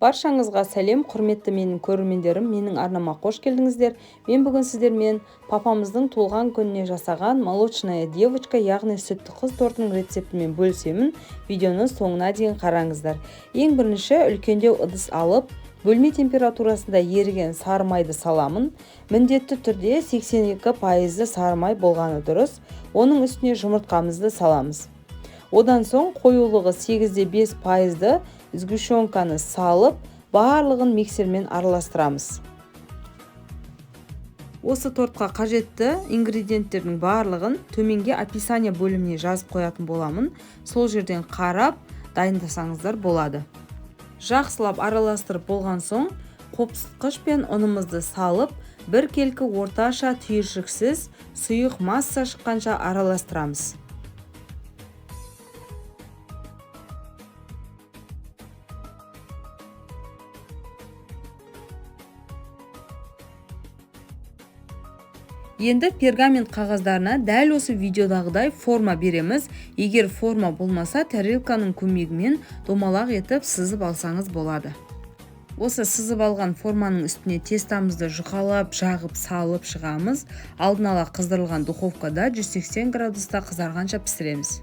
Баршаңызға сәлем, құрметті менің көрермендерім, менің арнама қош келдіңіздер. Мен бүгін сіздермен папамыздың туылған күніне жасаған молочная девочка, яғни сүтті қыз тортының рецептімен бөлісемін. Видеоны соңына дейін қараңыздар. Ең бірінші үлкендеу ыдыс алып, бөлме температурасында еріген сары майды саламын. Міндетті түрде 82% сары май болғаны дұрыс. Оның үстіне жұмыртқамызды саламыз. Одан соң қоюлығы 8-5%-ды сгущенканы салып, барлығын миксермен араластырамыз. Осы тортқа қажетті ингредиенттердің барлығын төменге описание бөліміне жазып қоятын боламын. Сол жерден қарап дайындасаңыздар болады. Жақсылап араластырып болған соң, қопсытқыш пен ұнымызды салып, бір келкі орташа түйіршіксіз сұйық масса шыққанша араластырамыз. Енді пергамент қағаздарына дәл осы видеодағыдай форма береміз. Егер форма болмаса, тарелканың көмегімен домалақ етіп сызып алсаңыз болады. Осы сызып алған форманың үстіне тестамызды жұқалап, жағып, салып шығамыз. Алдын ала қыздырылған духовкада 180 градуста қызарғанша пісіреміз.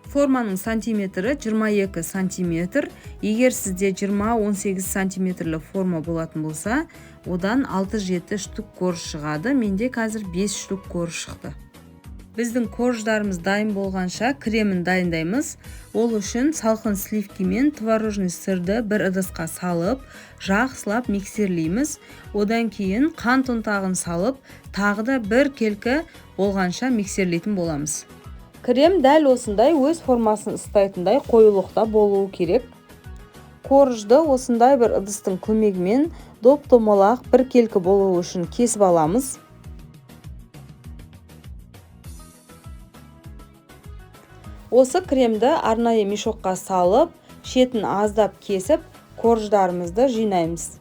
Форманың сантиметрі 22 сантиметр. Егер сізде 20-18 сантиметрлі форма болатын болса, одан 6-7 штук корж шығады. Менде қазір 5 штук корж шықты. Біздің корждарымыз дайын болғанша кремін дайындаймыз. Ол үшін салқын сливки мен творожный сырды бір ыдысқа салып, жақсылап миксерлейміз. Одан кейін қант ұнтағын салып, тағы да бір келкі болғанша миксерлейтін боламыз. Крем дәл осындай өз формасын ұстайтындай қоюлықта болуы керек. Коржды осындай бір ыдыстың көмегімен доп-домалақ бір келкі болуы үшін кесіп аламыз. Осы кремді арнайы мешокқа салып, шетін аздап кесіп, корждарымызды жинаймыз.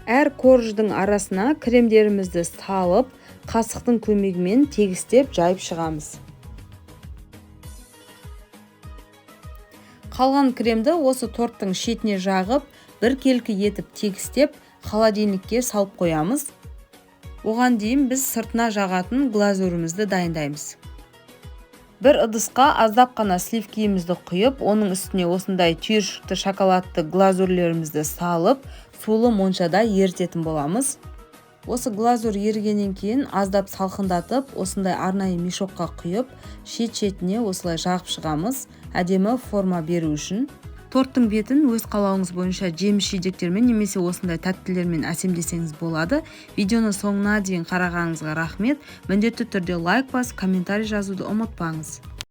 Әр корждың арасына кремдерімізді салып, қасықтың көмегімен тегістеп жайып шығамыз. Қалған кремді осы торттың шетіне жағып, бір келкі етіп тегістеп, холодильникке салып қоямыз. Оған дейін біз сыртына жағатын глазурімізді дайындаймыз. Бір ыдысқа аздап қана сливкиімізді құйып, оның үстіне осындай түйіршікті шоколадты глазурлерімізді салып, сулы моншада ерітетін боламыз. Осы глазур ерігеннен кейін аздап салқындатып, осындай арнайы мешокқа құйып, шет-шетіне осылай жағып шығамыз, әдемі форма беру үшін. Торттың бетін өз қалауыңыз бойынша жеміс-жидектермен немесе осындай тәттілермен әсемдесеңіз болады. Видеоны соңына дейін қарағаныңызға рахмет. Міндетті түрде лайк басып, комментарий жазуды ұмытпаңыз.